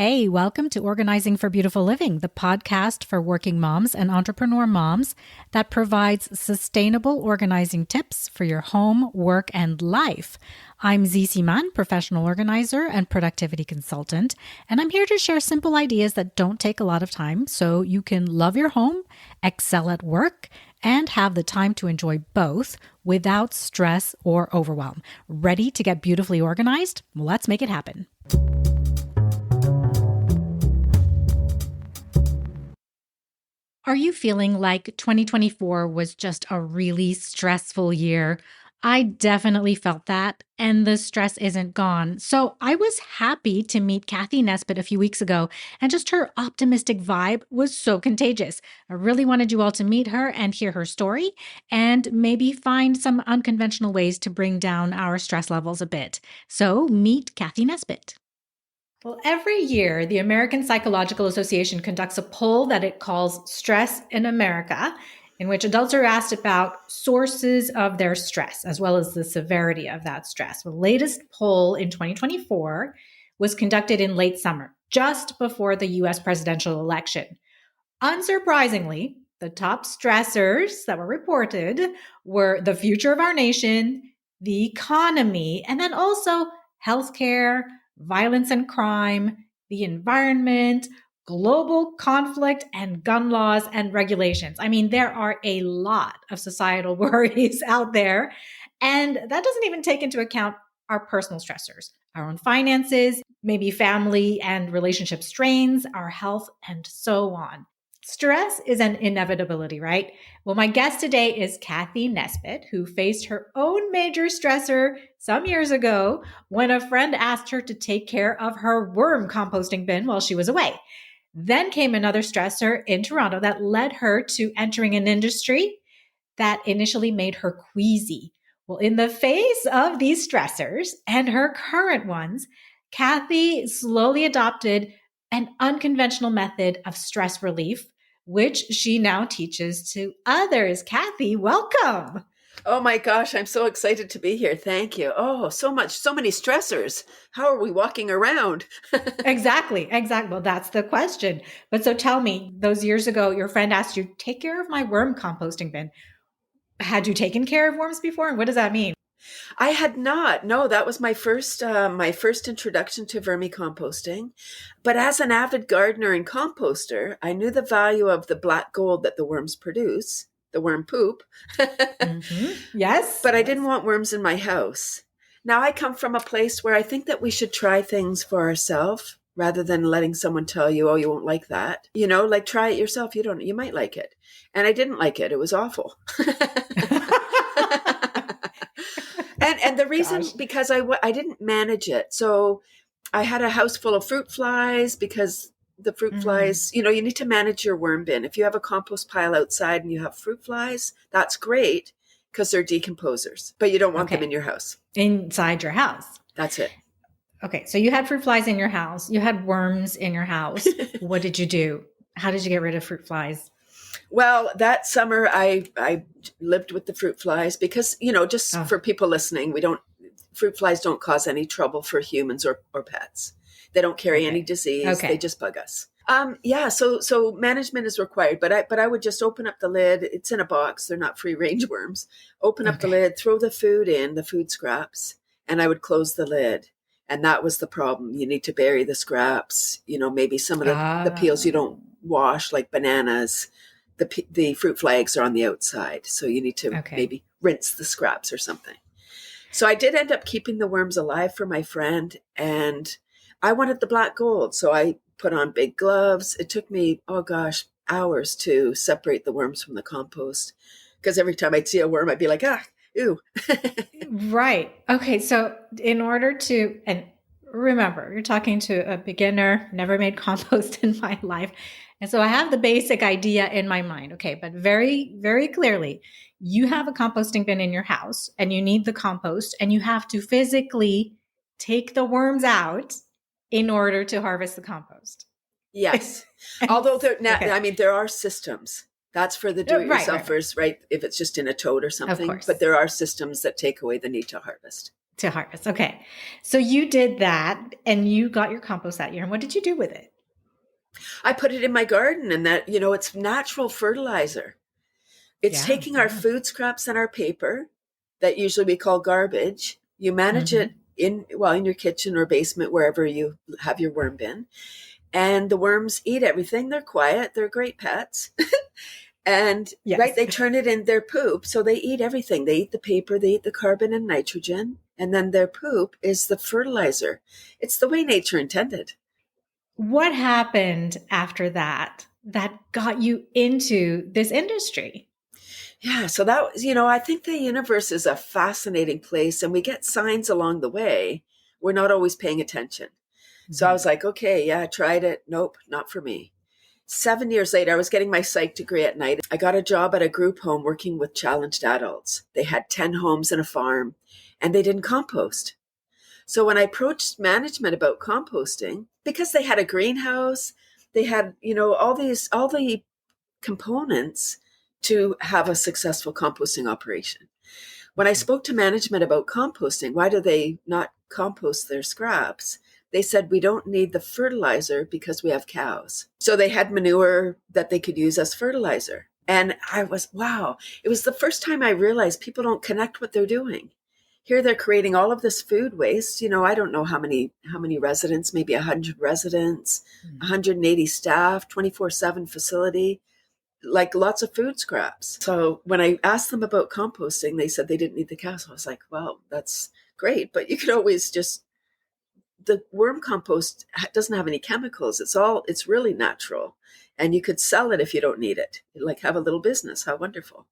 Hey, welcome to Organizing for Beautiful Living, the podcast for working moms and entrepreneur moms that provides sustainable organizing tips for your home, work, and life. I'm Zizi Man, professional organizer and productivity consultant, and I'm here to share simple ideas that don't take a lot of time so you can love your home, excel at work, and have the time to enjoy both without stress or overwhelm. Ready to get beautifully organized? Well, let's make it happen. Are you feeling like 2024 was just a really stressful year? I definitely felt that, and the stress isn't gone. So I was happy to meet Cathy Nesbitt a few weeks ago, and just her optimistic vibe was so contagious. I really wanted you all to meet her and hear her story, and maybe find some unconventional ways to bring down our stress levels a bit. So meet Cathy Nesbitt. Well, every year, the American Psychological Association conducts a poll that it calls Stress in America, in which adults are asked about sources of their stress, as well as the severity of that stress. The latest poll in 2024 was conducted in late summer, just before the US presidential election. Unsurprisingly, the top stressors that were reported were the future of our nation, the economy, and then also healthcare, violence and crime, the environment, global conflict, and gun laws and regulations. I mean, there are a lot of societal worries out there. And that doesn't even take into account our personal stressors, our own finances, maybe family and relationship strains, our health, and so on. Stress is an inevitability, right? Well, my guest today is Cathy Nesbitt, who faced her own major stressor some years ago when a friend asked her to take care of her worm composting bin while she was away. Then came another stressor in Toronto that led her to entering an industry that initially made her queasy. Well, in the face of these stressors and her current ones, Cathy slowly adopted an unconventional method of stress relief, which she now teaches to others. Cathy, welcome. Oh my gosh, I'm so excited to be here. Thank you. Oh, so many stressors. How are we walking around? Exactly. Well, that's the question. But so tell me, those years ago, your friend asked you, take care of my worm composting bin. Had you taken care of worms before? And what does that mean? I had not. No, that was my first introduction to vermicomposting. But as an avid gardener and composter, I knew the value of the black gold that the worms produce, the worm poop. Yes. But I didn't want worms in my house. Now I come from a place where I think that we should try things for ourselves rather than letting someone tell you, oh, you won't like that. You know, like try it yourself. You might like it. And I didn't like it. It was awful. And the reason, because I didn't manage it. So I had a house full of fruit flies because the fruit flies, you need to manage your worm bin. If you have a compost pile outside and you have fruit flies, that's great because they're decomposers, but you don't want them in your house. Inside your house. That's it. Okay. So you had fruit flies in your house. You had worms in your house. What did you do? How did you get rid of fruit flies? Well, that summer I lived with the fruit flies because, for people listening, fruit flies don't cause any trouble for humans or pets. They don't carry any disease. They just bug us. So management is required, but I would just open up the lid. It's in a box. They're not free range worms. Open up the lid, throw the food in, the food scraps, and I would close the lid. And that was the problem. You need to bury the scraps, maybe some of the peels you don't wash, like bananas. The fruit fly eggs are on the outside. So you need to maybe rinse the scraps or something. So I did end up keeping the worms alive for my friend, and I wanted the black gold. So I put on big gloves. It took me, hours to separate the worms from the compost. Because every time I'd see a worm, I'd be like, ew. Right. Okay. So in order to, and remember, you're talking to a beginner, never made compost in my life. And so I have the basic idea in my mind. Okay. But very, very clearly, you have a composting bin in your house and you need the compost and you have to physically take the worms out in order to harvest the compost. Yes. Although there are systems. That's for the do-it-yourselfers, right? If it's just in a tote or something. But there are systems that take away the need to harvest. To harvest. Okay. So you did that and you got your compost that year. And what did you do with it? I put it in my garden, and that, it's natural fertilizer. It's Yeah. taking our Yeah. food scraps and our paper that usually we call garbage. You manage Mm-hmm. it in your kitchen or basement, wherever you have your worm bin. And the worms eat everything. They're quiet. They're great pets. And right, Yes. they turn it in their poop. So they eat everything. They eat the paper, they eat the carbon and nitrogen. And then their poop is the fertilizer. It's the way nature intended. What happened after that that got you into this industry? Yeah. So that was, I think the universe is a fascinating place, and we get signs along the way. We're not always paying attention. So I Mm-hmm. was like, okay, yeah, I tried it. Nope, not for me. 7 years later, I was getting my psych degree at night. I got a job at a group home working with challenged adults. They had 10 homes and a farm, and they didn't compost. So when I approached management about composting, because they had a greenhouse, they had, all the components to have a successful composting operation. When I spoke to management about composting, why do they not compost their scraps? They said, we don't need the fertilizer because we have cows. So they had manure that they could use as fertilizer. And wow, it was the first time I realized people don't connect what they're doing. Here they're creating all of this food waste. I don't know how many residents, maybe 100 residents, 180 staff, 24/7 facility, like lots of food scraps. So when I asked them about composting, they said they didn't need the cows. I was like, well, that's great, but you could always the worm compost doesn't have any chemicals. It's really natural, and you could sell it if you don't need it. Like, have a little business. How wonderful.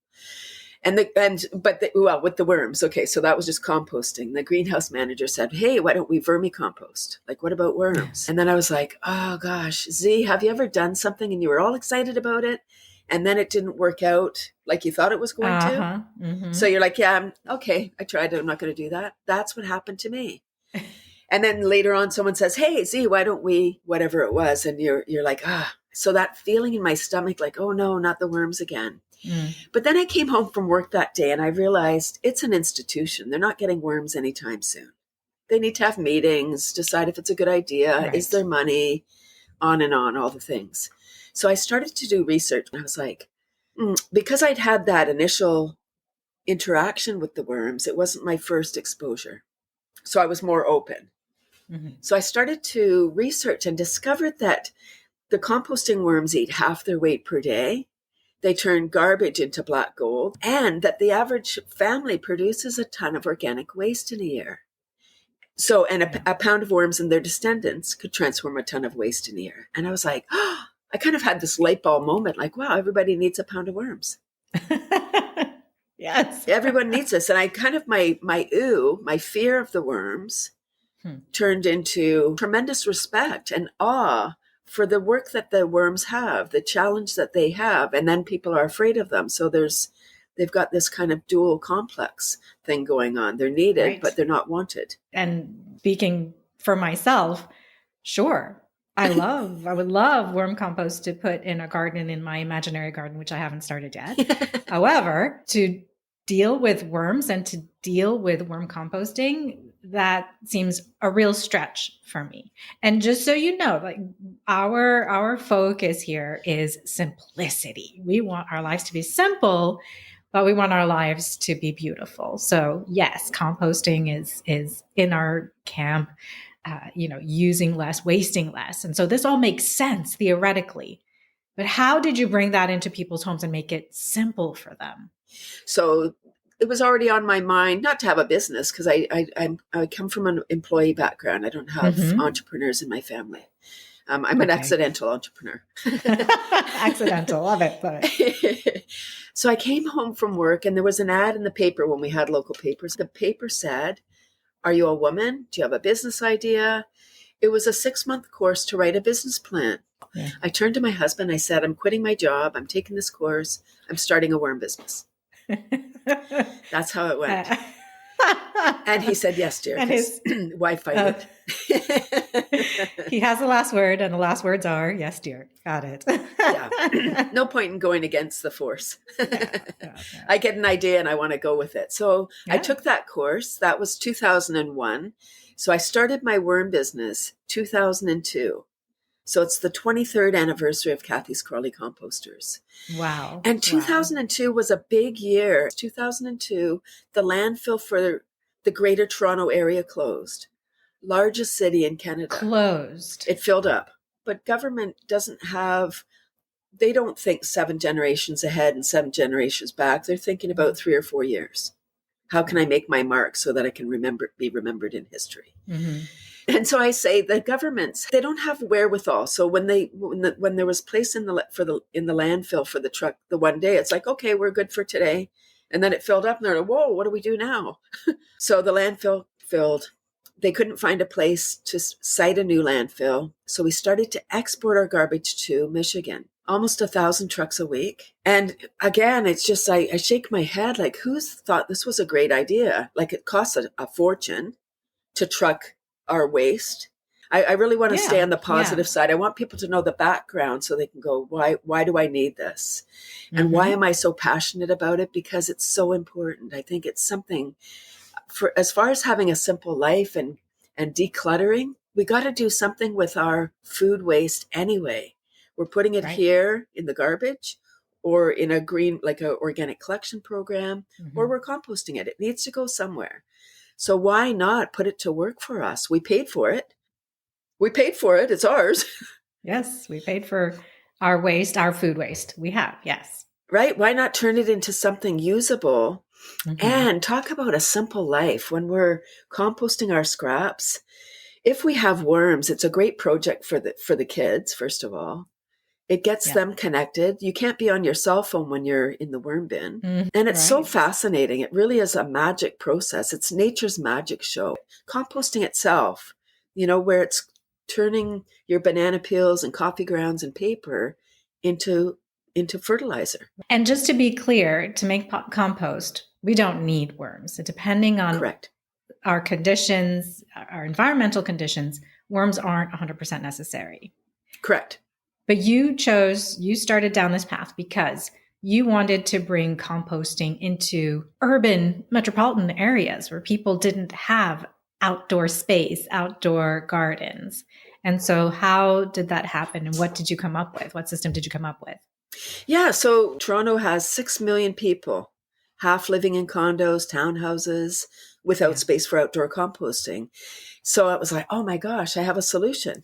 With the worms. Okay. So that was just composting. The greenhouse manager said, hey, why don't we vermicompost? Like, what about worms? And then I was like, oh gosh, Z, have you ever done something and you were all excited about it, and then it didn't work out like you thought it was going to? Uh-huh. Mm-hmm. So you're like, yeah, okay, I tried it. I'm not going to do that. That's what happened to me. And then later on, someone says, hey, Z, why don't we, whatever it was? And you're like, so that feeling in my stomach, like, oh no, not the worms again. Mm. But then I came home from work that day and I realized it's an institution. They're not getting worms anytime soon. They need to have meetings, decide if it's a good idea, Right. is there money, on and on, all the things. So I started to do research, and I was like, because I'd had that initial interaction with the worms, it wasn't my first exposure. So I was more open. Mm-hmm. So I started to research and discovered that the composting worms eat half their weight per day. They turn garbage into black gold, and that the average family produces a ton of organic waste in a year. So, and a pound of worms and their descendants could transform a ton of waste in a year. And I was like, I kind of had this light bulb moment, like, wow, everybody needs a pound of worms. Yes. Everyone needs this. And I kind of, my fear of the worms turned into tremendous respect and awe for the work that the worms have, the challenge that they have, and then people are afraid of them. So they've got this kind of dual complex thing going on. They're needed, right, but they're not wanted. And speaking for myself, sure. I would love worm compost to put in a garden, in my imaginary garden, which I haven't started yet. However, to deal with worms and to deal with worm composting, that seems a real stretch for me. And just so you know, like our focus here is simplicity. We want our lives to be simple, but we want our lives to be beautiful. So yes, composting is in our camp. Using less, wasting less. And so this all makes sense theoretically. But how did you bring that into people's homes and make it simple for them? So it was already on my mind not to have a business, because I come from an employee background. I don't have entrepreneurs in my family. I'm an accidental entrepreneur. Accidental, love it. So I came home from work, and there was an ad in the paper when we had local papers. The paper said, are you a woman? Do you have a business idea? It was a 6-month course to write a business plan. Yeah. I turned to my husband. I said, I'm quitting my job. I'm taking this course. I'm starting a worm business. That's how it went. And he said, yes, dear, And because his why fight it? he has the last word, and the last words are yes, dear. Got it. Yeah. No point in going against the force. Yeah, yeah, yeah. I get an idea and I want to go with it. So I Yeah. took that course. That was 2001. So I started my worm business 2002. So it's the 23rd anniversary of Cathy's Crawley Composters. Wow. And Wow. 2002 was a big year. 2002, the landfill for the Greater Toronto Area closed. Largest city in Canada. Closed. It filled up. But government doesn't have, they don't think 7 generations ahead and 7 generations back. They're thinking about 3 or 4 years. How can I make my mark so that I can be remembered in history? Mm-hmm. And so I say the governments, they don't have wherewithal. So when there was place in the landfill for the truck the one day, it's like, okay, we're good for today. And then it filled up and they're like, whoa, what do we do now? So the landfill filled. They couldn't find a place to site a new landfill. So we started to export our garbage to Michigan, almost 1,000 trucks a week. And again, it's just, I shake my head like, who's thought this was a great idea? Like it costs a fortune to truck our waste. I really want to stay Yeah. on the positive Yeah. side. I want people to know the background so they can go, why do I need this? And why Mm-hmm. am I so passionate about it? Because it's so important. I think it's something for as far as having a simple life and decluttering, we got to do something with our food waste anyway. We're putting it Right. here in the garbage or in a green, like a organic collection program, or Mm-hmm. we're composting it. It needs to go somewhere. So why not put it to work for us? We paid for it. We paid for it. It's ours. Yes, we paid for our waste, our food waste. We have, yes. Right? Why not turn it into something usable Mm-hmm. and talk about a simple life when we're composting our scraps? If we have worms, it's a great project for the kids, first of all. It gets Yeah. them connected. You can't be on your cell phone when you're in the worm bin. Mm-hmm. And it's so Right. fascinating. It really is a magic process. It's nature's magic show. Composting itself, where it's turning your banana peels and coffee grounds and paper into fertilizer. And just to be clear, to make compost, we don't need worms. Depending on Correct. our conditions, our environmental conditions, worms aren't 100% necessary. Correct. But you started down this path because you wanted to bring composting into urban metropolitan areas where people didn't have outdoor space, outdoor gardens. And so how did that happen? And what did you come up with? What system did you come up with? Yeah. So Toronto has 6 million people, half living in condos, townhouses, without space for outdoor composting. So I was like, oh my gosh, I have a solution.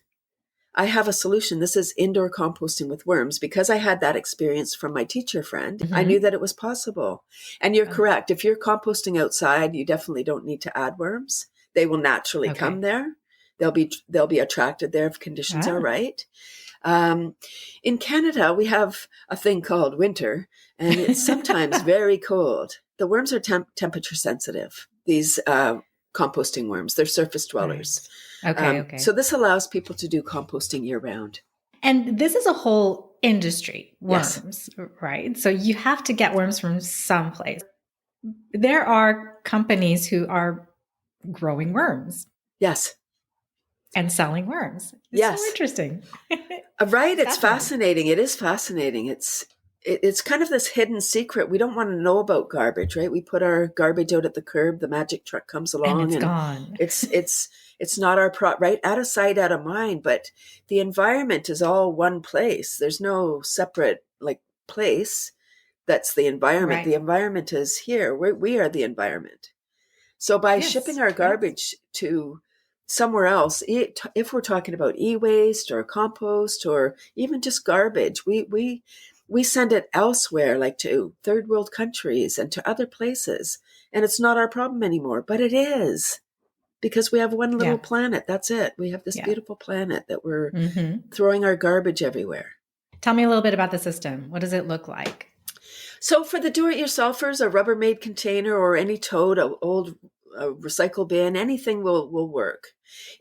This is indoor composting with worms. Because I had that experience from my teacher friend, I knew that it was possible. And you're correct. If you're composting outside, you definitely don't need to add worms. They will naturally come there. They'll be attracted there if conditions are right. In Canada, we have a thing called winter, and it's sometimes very cold. The worms are temperature sensitive. These composting worms, they're surface dwellers. Right. Okay. So this allows people to do composting year round. And this is a whole industry, worms, yes. Right? So you have to get worms from someplace. There are companies who are growing worms. Yes. And selling worms. It's so interesting. Right. It's fascinating. It is fascinating. It's kind of this hidden secret. We don't want to know about garbage, right? We put our garbage out at the curb. The magic truck comes along and it's gone. It's not our right, out of sight, out of mind. But the environment is all one place. There's no separate place. That's the environment. Right. The environment is here. We are the environment. So by shipping our garbage to somewhere else, if we're talking about e-waste or compost or even just garbage, we send it elsewhere, like to third world countries and to other places. And it's not our problem anymore, but it is, because we have one little planet. That's it. We have this beautiful planet that we're throwing our garbage everywhere. Tell me a little bit about the system. What does it look like? So for the do-it-yourselfers, a Rubbermaid container or any tote, an old recycle bin, anything will work.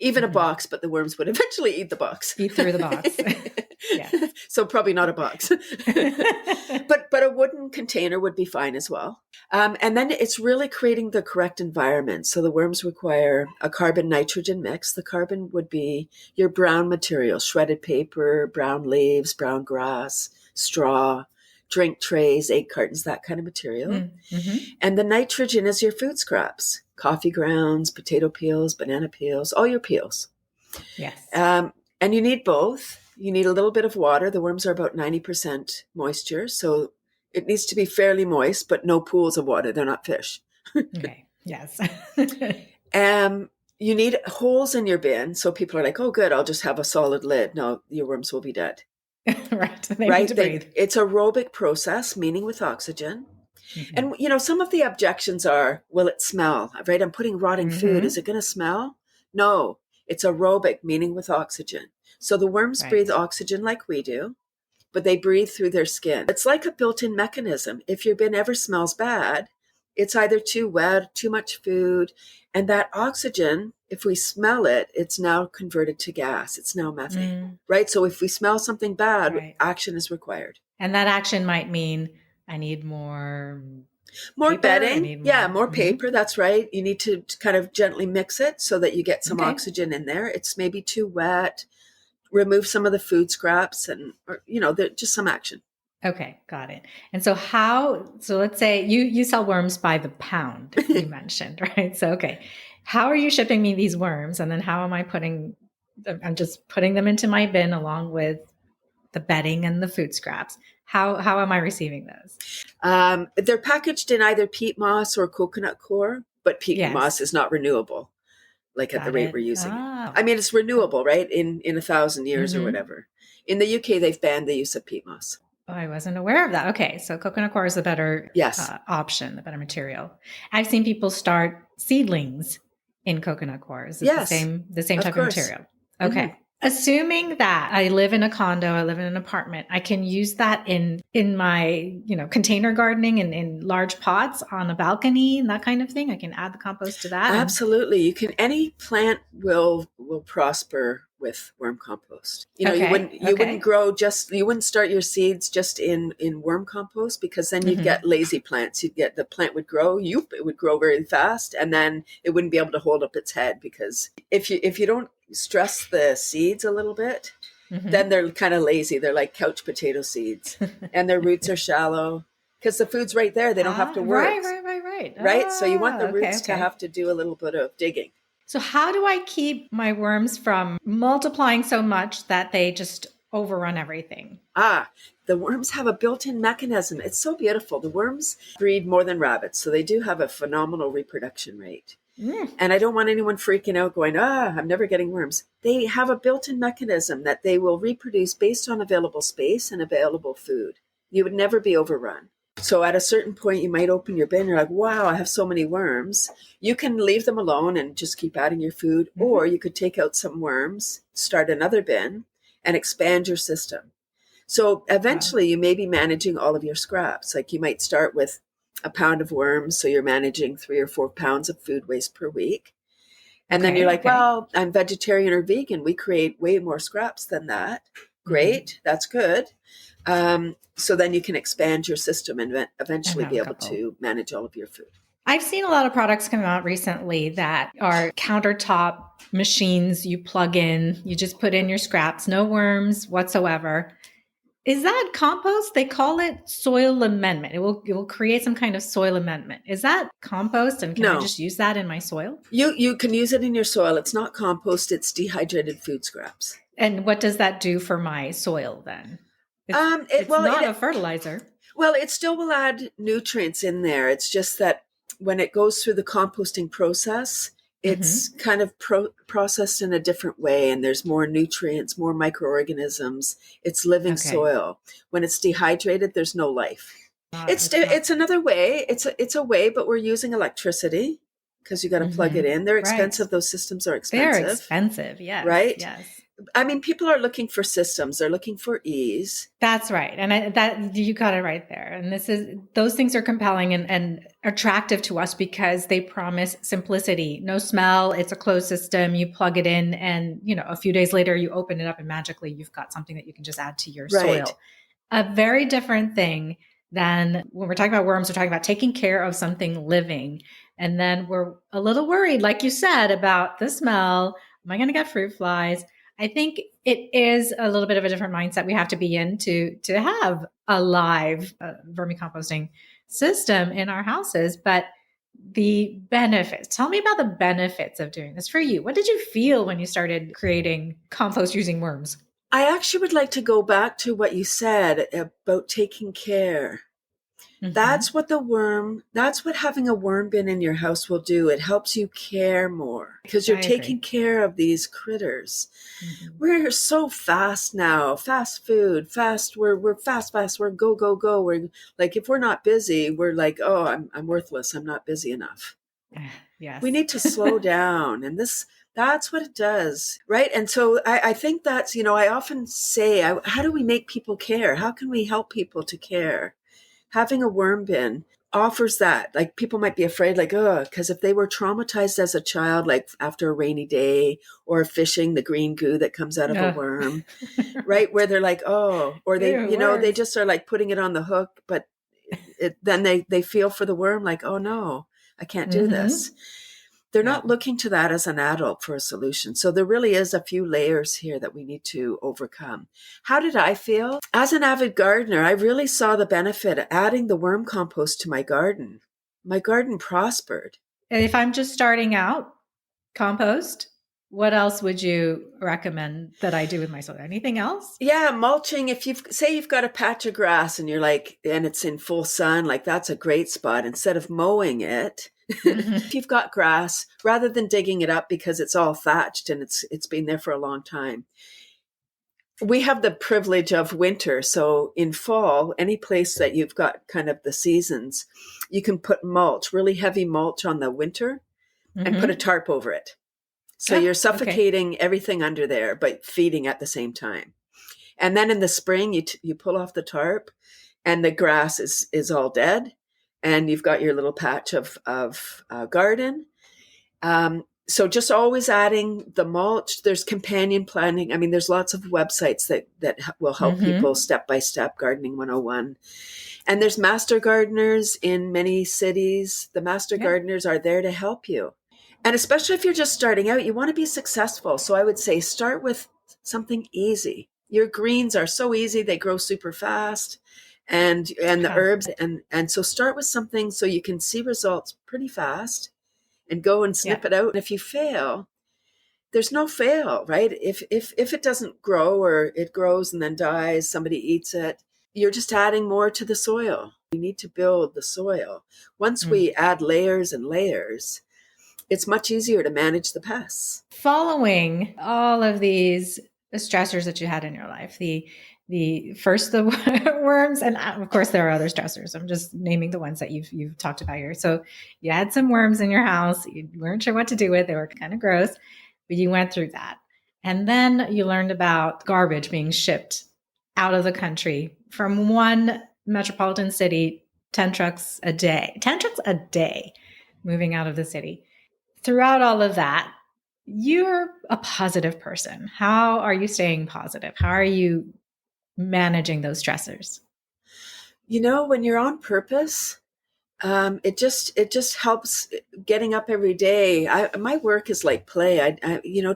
Even a box, but the worms would eventually eat the box. Eat through the box. Yes. So probably not a box. But a wooden container would be fine as well. And then it's really creating the correct environment. So the worms require a carbon nitrogen mix. The carbon would be your brown material, shredded paper, brown leaves, brown grass, straw, drink trays, egg cartons, that kind of material. Mm-hmm. And the nitrogen is your food scraps, coffee grounds, potato peels, banana peels, all your peels. Yes. And you need both. You need a little bit of water. The worms are about 90% moisture. So it needs to be fairly moist, but no pools of water. They're not fish. Okay. Yes. You need holes in your bin. So people are like, oh, good, I'll just have a solid lid. No, your worms will be dead. Right. They Right? need to breathe. It's aerobic process, meaning with oxygen. Mm-hmm. And, some of the objections are, will it smell? Right? I'm putting rotting food. Is it going to smell? No, it's aerobic, meaning with oxygen. So the worms breathe oxygen like we do, but they breathe through their skin. It's like a built-in mechanism. If your bin ever smells bad, it's either too wet, too much food, and that oxygen, if we smell it, it's now converted to gas. It's now methane, right? So if we smell something bad, action is required. And that action might mean I need more paper, bedding. More paper. That's right. You need to kind of gently mix it so that you get some oxygen in there. It's maybe too wet. Remove some of the food scraps or just some action. Okay, got it. And so let's say you sell worms by the pound, you mentioned, right? So, how are you shipping me these worms? And then how am I I'm just putting them into my bin along with the bedding and the food scraps. How am I receiving those? They're packaged in either peat moss or coconut coir, but peat moss is not renewable, at the rate we're using it. I mean, it's renewable, right? In 1,000 years or whatever. In the UK, they've banned the use of peat moss. Oh, I wasn't aware of that. Okay, so coconut coir is the better option, the better material. I've seen people start seedlings in coconut coir. Is it the same type of material? Okay. Mm-hmm. Assuming that I live in a condo, I live in an apartment, I can use that in my, container gardening and in large pots on a balcony and that kind of thing. I can add the compost to that. Absolutely. You can, any plant will prosper with worm compost. You wouldn't you wouldn't start your seeds just in worm compost, because then you'd get lazy plants. The plant would grow, it would grow very fast, and then it wouldn't be able to hold up its head, because if you don't stress the seeds a little bit, then they're kind of lazy. They're like couch potato seeds and their roots are shallow because the food's right there. They don't have to work. Right. So you want the roots to have to do a little bit of digging. So how do I keep my worms from multiplying so much that they just overrun everything? The worms have a built-in mechanism. It's so beautiful. The worms breed more than rabbits, so they do have a phenomenal reproduction rate. And I don't want anyone freaking out going, I'm never getting worms. They have a built-in mechanism that they will reproduce based on available space and available food. You would never be overrun. So at a certain point, you might open your bin. You're like, wow, I have so many worms. You can leave them alone and just keep adding your food. Or you could take out some worms, start another bin, and expand your system. So eventually you may be managing all of your scraps. Like you might start with a pound of worms. So you're managing 3 or 4 pounds of food waste per week. And then you're like, well, I'm vegetarian or vegan. We create way more scraps than that. Great. That's good. So then you can expand your system and eventually be able to manage all of your food. I've seen a lot of products come out recently that are countertop machines you plug in. You just put in your scraps, no worms whatsoever. Is that compost? They call it soil amendment. It will create some kind of soil amendment. Is that compost? And can I just use that in my soil? You can use it in your soil. It's not compost. It's dehydrated food scraps. And what does that do for my soil then? It's not a fertilizer. Well, it still will add nutrients in there. It's just that when it goes through the composting process, it's kind of processed in a different way, and there's more nutrients, more microorganisms. It's living soil. When it's dehydrated, there's no life. It's another way. It's a way, but we're using electricity because you got to plug it in. They're expensive. Those systems are expensive. They're expensive. Yes. Right. Yes. I mean, people are looking for systems. They're looking for ease. That's right. And that you got it right there. And those things are compelling and attractive to us because they promise simplicity, no smell. It's a closed system. You plug it in and, a few days later you open it up and magically you've got something that you can just add to your Right. soil. A very different thing than when we're talking about worms, we're talking about taking care of something living. And then we're a little worried, like you said, about the smell. Am I going to get fruit flies? I think it is a little bit of a different mindset we have to be in to have a live vermicomposting system in our houses. But the benefits, tell me about the benefits of doing this for you. What did you feel when you started creating compost using worms? I actually would like to go back to what you said about taking care. Mm-hmm. That's what having a worm bin in your house will do. It helps you care more because you're I taking agree. care of these critters. Mm-hmm. We're so fast now, fast food, we're fast, we're go, go, go. We're like, if we're not busy, we're like, oh, I'm worthless. I'm not busy enough. We Yes. need to slow down. And that's what it does. Right. And so I think that's, I often say, how do we make people care? How can we help people to care? Having a worm bin offers that. Like people might be afraid, like, oh, because if they were traumatized as a child, like after a rainy day or fishing, the green goo that comes out of a Ugh. worm, right? Right. Where they're like, oh, or Ew, they worms. just are like putting it on the hook, but then they feel for the worm, like, oh no, I can't do Mm-hmm. this. They're Yeah. not looking to that as an adult for a solution. So there really is a few layers here that we need to overcome. How did I feel? As an avid gardener, I really saw the benefit of adding the worm compost to my garden. My garden prospered. And if I'm just starting out, compost, what else would you recommend that I do with my soil? Anything else? Yeah, mulching. If you've got a patch of grass and and it's in full sun, like that's a great spot. Instead of mowing it, Mm-hmm. if you've got grass, rather than digging it up because it's all thatched and it's been there for a long time, we have the privilege of winter. So in fall, any place that you've got kind of the seasons, you can put mulch, really heavy mulch on the winter and put a Mm-hmm. tarp over it. So Oh, you're okay. suffocating everything under there, but feeding at the same time. And then in the spring, you pull off the tarp and the grass is all dead. And you've got your little patch of garden. So just always adding the mulch. There's companion planting. I mean, there's lots of websites that will help people Mm-hmm. step by step, gardening 101. And there's master gardeners in many cities. The master Yeah. gardeners are there to help you. And especially if you're just starting out, you want to be successful. So I would say start with something easy. Your greens are so easy, they grow super fast. And the Huh. herbs and so start with something so you can see results pretty fast and go and Yeah. snip it out. And if you fail, there's no fail, right? If it doesn't grow or it grows and then dies, somebody eats it, you're just adding more to the soil. We need to build the soil. Once Mm. we add layers and layers, it's much easier to manage the pests. Following all of these stressors that you had in your life, the first the worms, and of course there are other stressors. I'm just naming the ones that you've talked about here. So you had some worms in your house. You weren't sure what to do with. They were kind of gross, but you went through that. And then you learned about garbage being shipped out of the country from one metropolitan city, 10 trucks a day. 10 trucks a day moving out of the city. Throughout all of that, you're a positive person. How are you staying positive? How are you managing those stressors? When you're on purpose, it just helps getting up every day. My work is like play.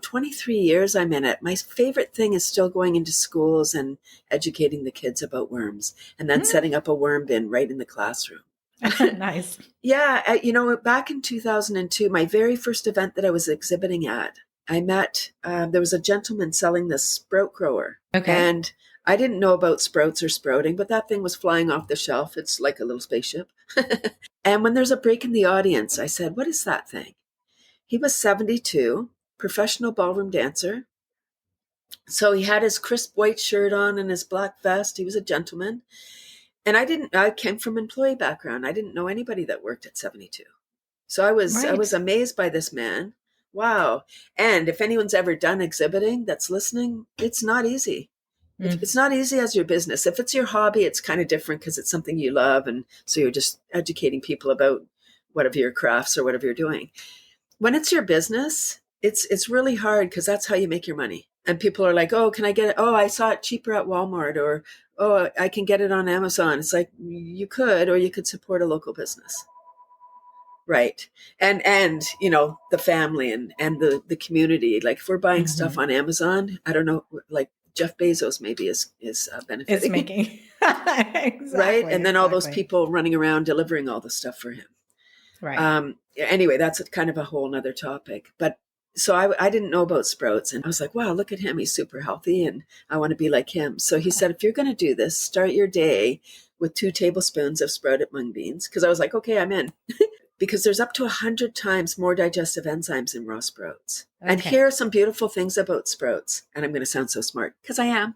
23 years I'm in it. My favorite thing is still going into schools and educating the kids about worms, and then setting up a worm bin right in the classroom. Nice. Yeah, back in 2002, my very first event that I was exhibiting at, I met, there was a gentleman selling this sprout grower. Okay. And I didn't know about sprouts or sprouting, but that thing was flying off the shelf. It's like a little spaceship. And when there's a break in the audience, I said, what is that thing? He was 72, professional ballroom dancer. So he had his crisp white shirt on and his black vest. He was a gentleman. And I came from employee background. I didn't know anybody that worked at 72. So I was Right. amazed by this man. Wow. And if anyone's ever done exhibiting that's listening, it's not easy. It's not easy as your business. If it's your hobby, it's kind of different because it's something you love. And so you're just educating people about whatever your crafts or whatever you're doing. When it's your business, it's really hard because that's how you make your money. And people are like, oh, can I get it? Oh, I saw it cheaper at Walmart, or, oh, I can get it on Amazon. It's like, you could, or you could support a local business. Right. And the family and the community. Like if we're buying stuff on Amazon, I don't know, like Jeff Bezos maybe is It's benefiting. making Right. And then all those exactly. people running around delivering all the stuff for him. Right. Anyway, that's kind of a whole nother topic. But so I didn't know about sprouts, and I was like, wow, look at him. He's super healthy and I want to be like him. So he said, if you're going to do this, start your day with 2 tablespoons of sprouted mung beans. Because I was like, okay, I'm in. Because there's up to 100 times more digestive enzymes in raw sprouts. Okay. And here are some beautiful things about sprouts. And I'm going to sound so smart because I am.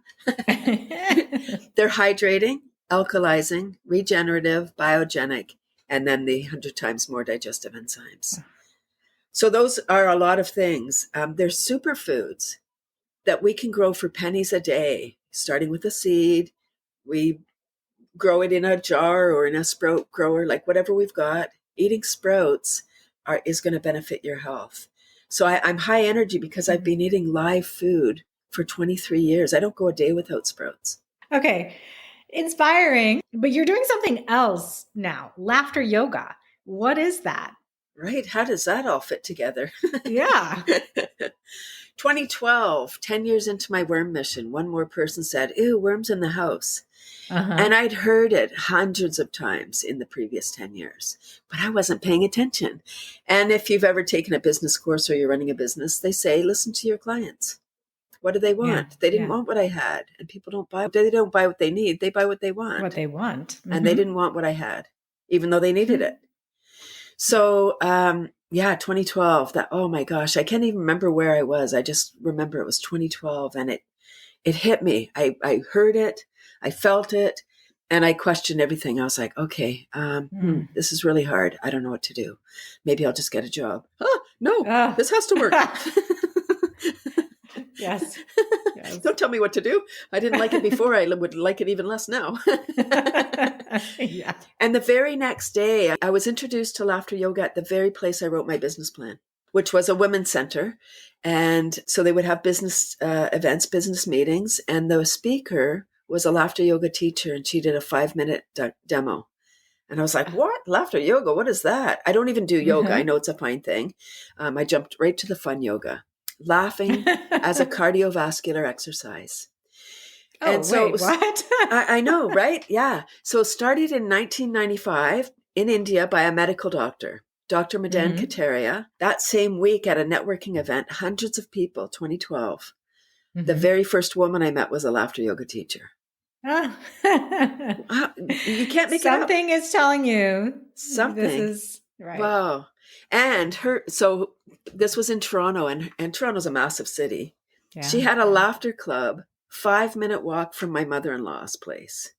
They're hydrating, alkalizing, regenerative, biogenic, and then the 100 times more digestive enzymes. So those are a lot of things. They're superfoods that we can grow for pennies a day, starting with a seed. We grow it in a jar or in a sprout grower, like whatever we've got. Eating sprouts is going to benefit your health. So I'm high energy because I've been eating live food for 23 years. I don't go a day without sprouts. Okay. Inspiring. But you're doing something else now, laughter yoga. What is that? Right. How does that all fit together? Yeah. 2012, 10 years into my worm mission, one more person said, ew, worms in the house. And I'd heard it hundreds of times in the previous 10 years, but I wasn't paying attention. And if you've ever taken a business course or you're running a business, they say, listen to your clients. What do they want? Yeah, they didn't want what I had. And people don't buy what they need. They buy what they want. What they want. And they didn't want what I had, even though they needed it. So, 2012, oh my gosh, I can't even remember where I was. I just remember it was 2012 and it hit me. I heard it. I felt it, and I questioned everything. I was like, okay, this is really hard. I don't know what to do. Maybe I'll just get a job. Oh, no, this has to work. Yes. Don't tell me what to do. I didn't like it before. I would like it even less now. Yeah. And the very next day, I was introduced to laughter yoga at the very place I wrote my business plan, which was a women's center. And so they would have business events, business meetings, and the speaker was a laughter yoga teacher, and she did a 5-minute demo. And I was like, what? Laughter yoga? What is that? I don't even do yoga. I know it's a fine thing. I jumped right to the fun yoga, laughing as a cardiovascular exercise. Oh, and so wait, what? I know, right? Yeah. So it started in 1995 in India by a medical doctor, Dr. Madan Kataria. That same week at a networking event, hundreds of people, 2012. The very first woman I met was a laughter yoga teacher. You can't make it up. Something is telling you. Something. This is right. Wow. And so this was in Toronto, and Toronto's a massive city. Yeah. She had a laughter club, 5-minute walk from my mother-in-law's place.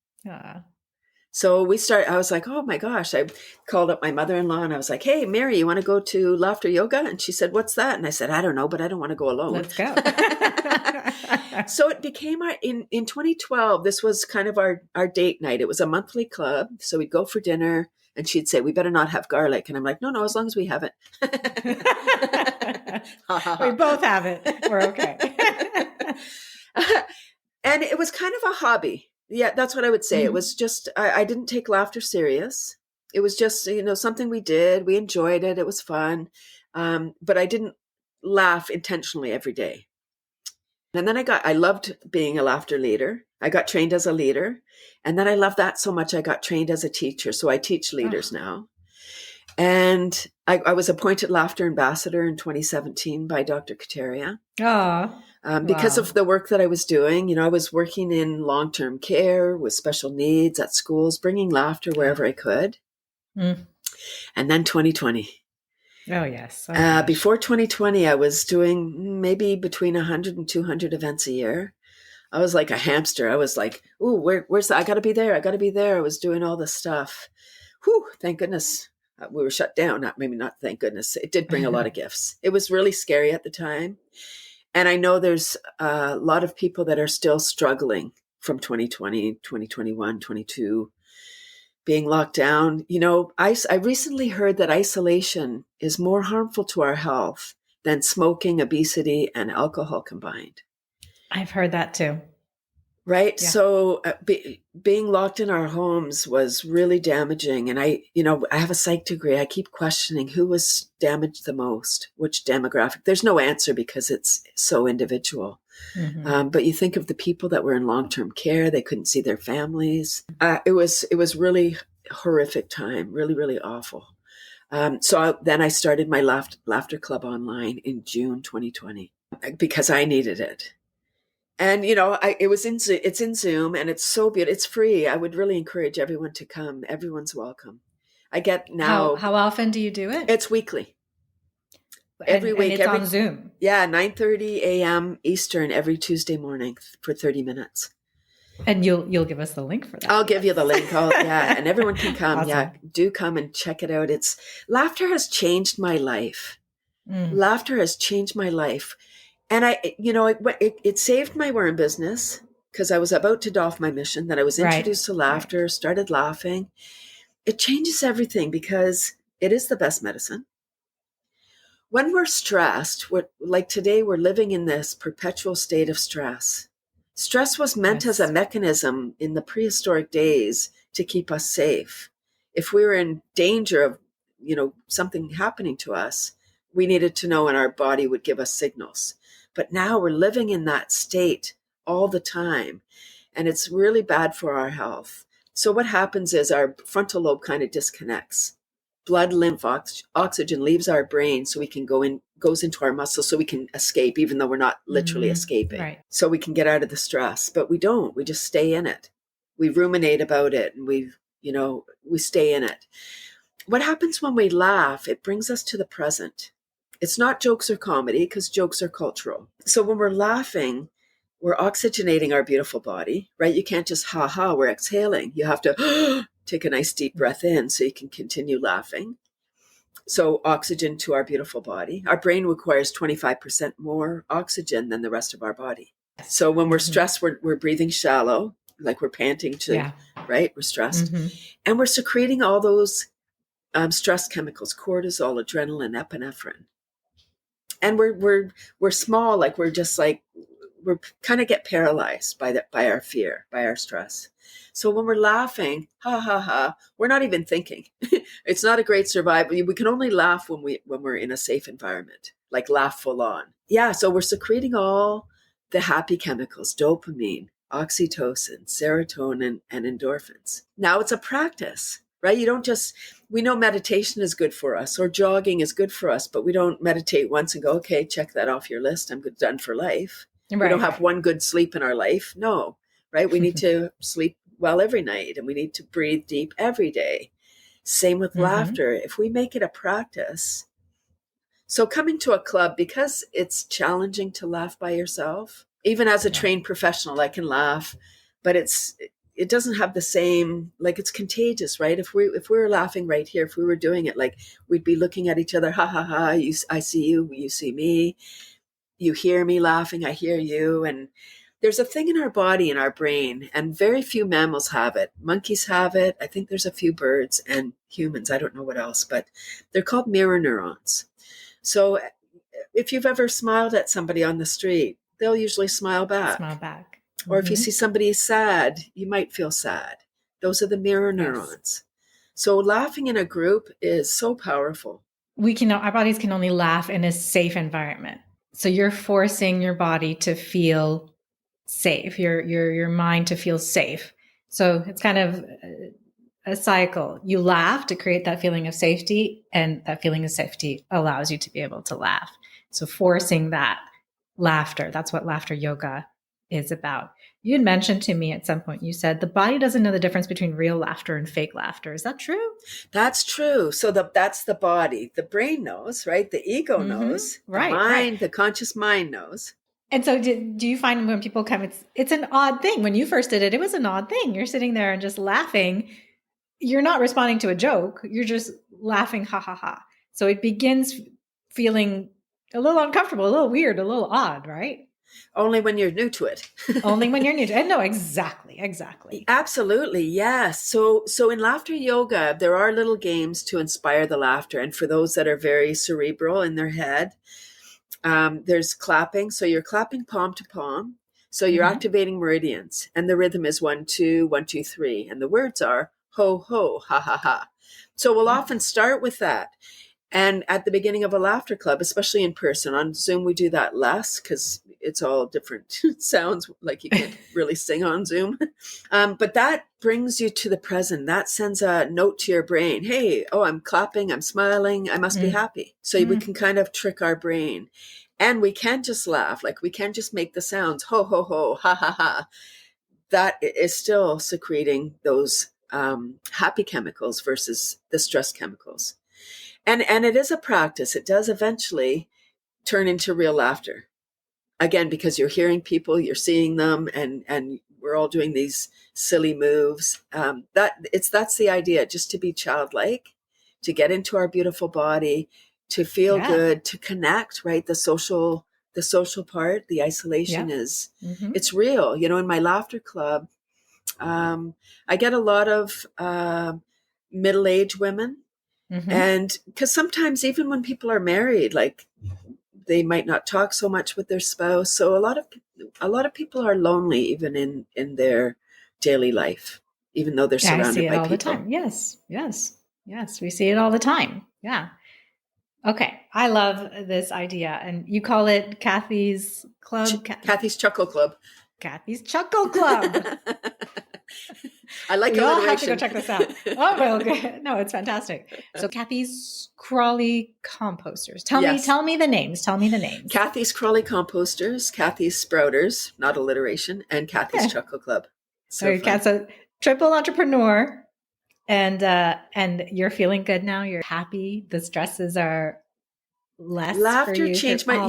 So I was like, oh my gosh. I called up my mother-in-law and I was like, hey, Mary, you want to go to laughter yoga? And she said, what's that? And I said, I don't know, but I don't want to go alone. Let's go. So it became in 2012, this was kind of our date night. It was a monthly club. So we'd go for dinner and she'd say, we better not have garlic. And I'm like, no, as long as we have it. We both have it. We're okay. And it was kind of a hobby. Yeah, that's what I would say. It was just, I didn't take laughter serious. It was just, something we did. We enjoyed it. It was fun. But I didn't laugh intentionally every day. And then I loved being a laughter leader. I got trained as a leader. And then I loved that so much, I got trained as a teacher. So I teach leaders now. And I was appointed laughter ambassador in 2017 by Dr. Kataria. Because of the work that I was doing. I was working in long-term care with special needs at schools, bringing laughter wherever I could. And then 2020. Oh, yes. Before 2020, I was doing maybe between 100 and 200 events a year. I was like a hamster. I was like, ooh, where's that? I got to be there. I got to be there. I was doing all this stuff. Whew, thank goodness. We were shut down. Maybe not, thank goodness. It did bring a lot of gifts. It was really scary at the time. And I know there's a lot of people that are still struggling from 2020, 2021, 22, being locked down. I recently heard that isolation is more harmful to our health than smoking, obesity, and alcohol combined. I've heard that too. Right. Yeah. So being locked in our homes was really damaging. And I have a psych degree. I keep questioning who was damaged the most, which demographic. There's no answer because it's so individual. Mm-hmm. But you think of the people that were in long-term care, they couldn't see their families. It was really horrific time, really, really awful. Then I started my laughter club online in June 2020 because I needed it. And it's in Zoom, and it's so beautiful. It's free. I would really encourage everyone to come. Everyone's welcome. I get now. How often do you do it? It's weekly. Every week. And it's on Zoom. Yeah, 9:30 a.m. Eastern every Tuesday morning for 30 minutes. And you'll give us the link for that. I'll give you the link. Yeah, and everyone can come. Awesome. Yeah, do come and check it out. Laughter has changed my life. Laughter has changed my life. And it saved my worm business because I was about to doff my mission. Then I was introduced to laughter, started laughing. It changes everything because it is the best medicine. When we're stressed, like today, we're living in this perpetual state of stress. Stress was meant as a mechanism in the prehistoric days to keep us safe. If we were in danger of, something happening to us, we needed to know, and our body would give us signals. But now we're living in that state all the time, and it's really bad for our health. So what happens is our frontal lobe kind of disconnects. Blood, lymph, oxygen leaves our brain so we can goes into our muscles so we can escape, even though we're not literally escaping. Right. So we can get out of the stress, but we don't. We just stay in it. We ruminate about it, and we stay in it. What happens when we laugh? It brings us to the present. It's not jokes or comedy because jokes are cultural. So when we're laughing, we're oxygenating our beautiful body, right? You can't just ha-ha, we're exhaling. You have to take a nice deep breath in so you can continue laughing. So oxygen to our beautiful body. Our brain requires 25% more oxygen than the rest of our body. So when we're stressed, we're breathing shallow, like we're panting right? We're stressed. And we're secreting all those stress chemicals, cortisol, adrenaline, epinephrine. And we're small, like we're just like, we're kind of get paralyzed by our fear, by our stress. So when we're laughing, ha ha ha, we're not even thinking. It's not a great survival. We can only laugh when we're in a safe environment, like laugh full on. Yeah, so we're secreting all the happy chemicals, dopamine, oxytocin, serotonin, and endorphins. Now it's a practice, right? We know meditation is good for us, or jogging is good for us, but we don't meditate once and go, okay, check that off your list. I'm done for life. Right. We don't have one good sleep in our life. No, right? We need to sleep well every night, and we need to breathe deep every day. Same with laughter. If we make it a practice. So coming to a club, because it's challenging to laugh by yourself, even as a trained professional, I can laugh, but it doesn't have the same, like it's contagious, right? If we were laughing right here, if we were doing it, like we'd be looking at each other, ha ha ha, I see you, you see me, you hear me laughing, I hear you. And there's a thing in our body, in our brain, and very few mammals have it. Monkeys have it. I think there's a few birds, and humans, I don't know what else, but they're called mirror neurons. So if you've ever smiled at somebody on the street, they'll usually smile back. Or if you see somebody sad, you might feel sad. Those are the mirror neurons. So laughing in a group is so powerful. Our bodies can only laugh in a safe environment. So you're forcing your body to feel safe, your mind to feel safe. So it's kind of a cycle. You laugh to create that feeling of safety, and that feeling of safety allows you to be able to laugh. So forcing that laughter, that's what laughter yoga is about. You had mentioned to me at some point, you said the body doesn't know the difference between real laughter and fake laughter. Is that true? That's true. So that's the body. The brain knows, right? The ego knows. The mind, the conscious mind knows. And so do you find when people come, it's an odd thing. When you first did it, it was an odd thing. You're sitting there and just laughing. you're not responding to a joke. You're just laughing, ha ha ha. So it begins feeling a little uncomfortable, a little weird, a little odd, right? Only when you're new to it. Only when you're new to it. No, exactly, exactly. Absolutely, yes. So in laughter yoga, there are little games to inspire the laughter, and for those that are very cerebral in their head, there's clapping. So you're clapping palm to palm. So you're activating meridians, and the rhythm is 1 2 1 2 3, and the words are ho ho ha ha ha. So we'll often start with that. And at the beginning of a laughter club, especially in person, on Zoom, we do that less because it's all different sounds, like you can't really sing on Zoom. But that brings you to the present. That sends a note to your brain. Hey, oh, I'm clapping, I'm smiling, I must be happy. So we can kind of trick our brain. And we can't just laugh, like we can't just make the sounds, ho, ho, ho, ha, ha, ha. That is still secreting those happy chemicals versus the stress chemicals. And it is a practice. It does eventually turn into real laughter. Again, because you're hearing people, you're seeing them, and we're all doing these silly moves. That's the idea, just to be childlike, to get into our beautiful body, to feel good, to connect, right? The social part, the isolation is, it's real. You know, in my laughter club, I get a lot of middle-aged women. And because sometimes even when people are married, like they might not talk so much with their spouse. So a lot of people are lonely even in their daily life, even though they're surrounded by people. I see it all the time. Yes, yes, yes. We see it all the time. Yeah. Okay. I love this idea. And you call it Cathy's Club? Cathy's Chuckle Club. Cathy's Chuckle Club. I like we alliteration. all have to go check this out. Oh, well, okay. No, it's fantastic. So Cathy's Crawly Composters. Tell me the names. Tell me the names. Cathy's Crawly Composters, Cathy's Sprouters, not alliteration, and Cathy's Chuckle Club. So Cat's a triple entrepreneur, and you're feeling good now. You're happy. The stresses are less. Laughter for you changed my,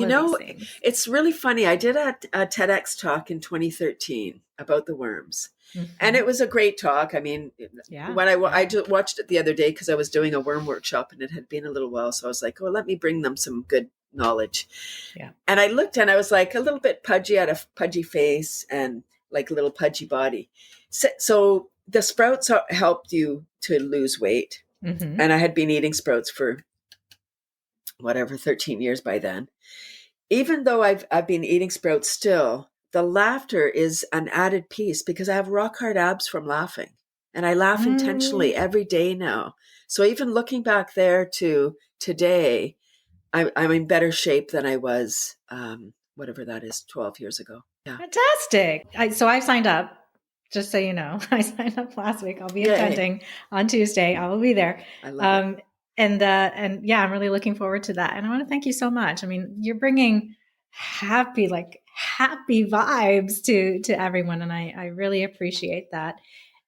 it's really funny. I did a TEDx talk in 2013 about the worms. And it was a great talk. I mean, when I just watched it the other day because I was doing a worm workshop and it had been a little while. So I was like, oh, let me bring them some good knowledge. Yeah. And I looked and I was like a little bit pudgy, had a pudgy face and like a little pudgy body. So the sprouts helped you to lose weight. And I had been eating sprouts for 13 years by then. Even though I've been eating sprouts still, the laughter is an added piece because I have rock hard abs from laughing. And I laugh intentionally every day now. So even looking back there to today, I'm in better shape than I was, whatever that is, 12 years ago. Yeah. Fantastic. So I signed up, just so you know. I signed up last week. I'll be attending on Tuesday. I will be there. I love it. And yeah, I'm really looking forward to that. And I want to thank you so much. I mean, you're bringing happy vibes to everyone. And I really appreciate that.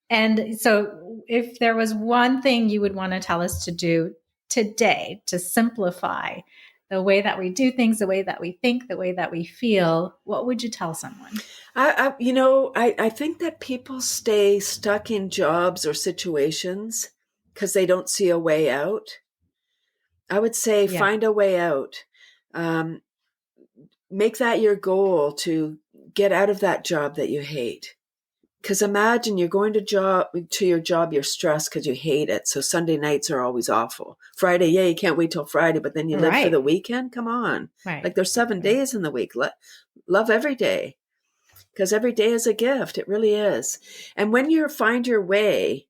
And so if there was one thing you would want to tell us to do today to simplify the way that we do things, the way that we think, the way that we feel, what would you tell someone? I think that people stay stuck in jobs or situations because they don't see a way out. I would say find a way out. Make that your goal to get out of that job that you hate. Because imagine you're going to your job, you're stressed because you hate it. So Sunday nights are always awful. Friday, you can't wait till Friday, but then you live for the weekend. Come on. Right. Like there's 7 days in the week. Love every day. Because every day is a gift. It really is. And when you find your way,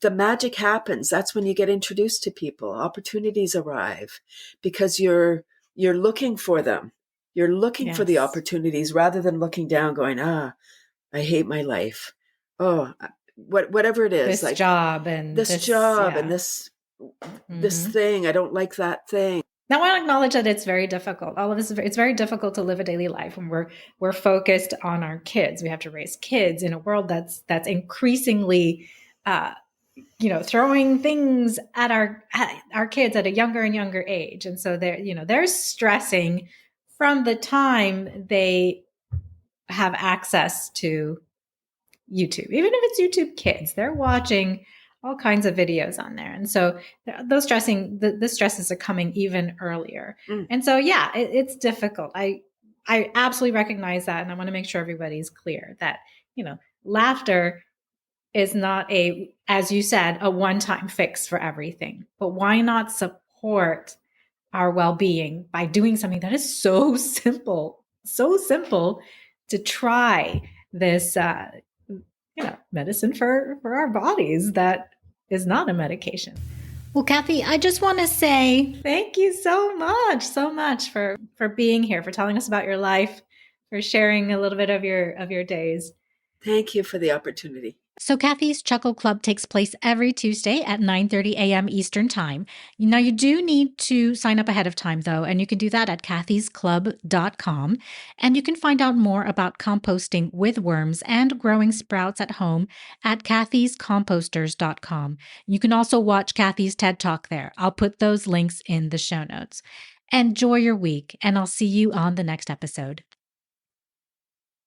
the magic happens. That's when you get introduced to people. Opportunities arrive because you're looking for them. You're looking for the opportunities rather than looking down going, I hate my life. Oh, whatever it is. This like job and this job and this thing. I don't like that thing. Now I acknowledge that it's very difficult. All of this, it's very difficult to live a daily life when we're focused on our kids. We have to raise kids in a world that's increasingly, throwing things at our kids at a younger and younger age. And so they're stressing from the time they have access to YouTube. Even if it's YouTube Kids, they're watching all kinds of videos on there. And so the stresses are coming even earlier. Mm. And so, yeah, it's difficult. I absolutely recognize that. And I want to make sure everybody's clear that, laughter is not as you said, a one-time fix for everything. But why not support our well-being by doing something that is so simple to try this, medicine for our bodies that is not a medication. Well, Cathy, I just want to say thank you so much for being here, for telling us about your life, for sharing a little bit of your days. Thank you for the opportunity. So Cathy's Chuckle Club takes place every Tuesday at 9:30 a.m. Eastern Time. Now, you do need to sign up ahead of time, though, and you can do that at cathysclub.com. And you can find out more about composting with worms and growing sprouts at home at cathyscomposters.com. You can also watch Cathy's TED Talk there. I'll put those links in the show notes. Enjoy your week, and I'll see you on the next episode.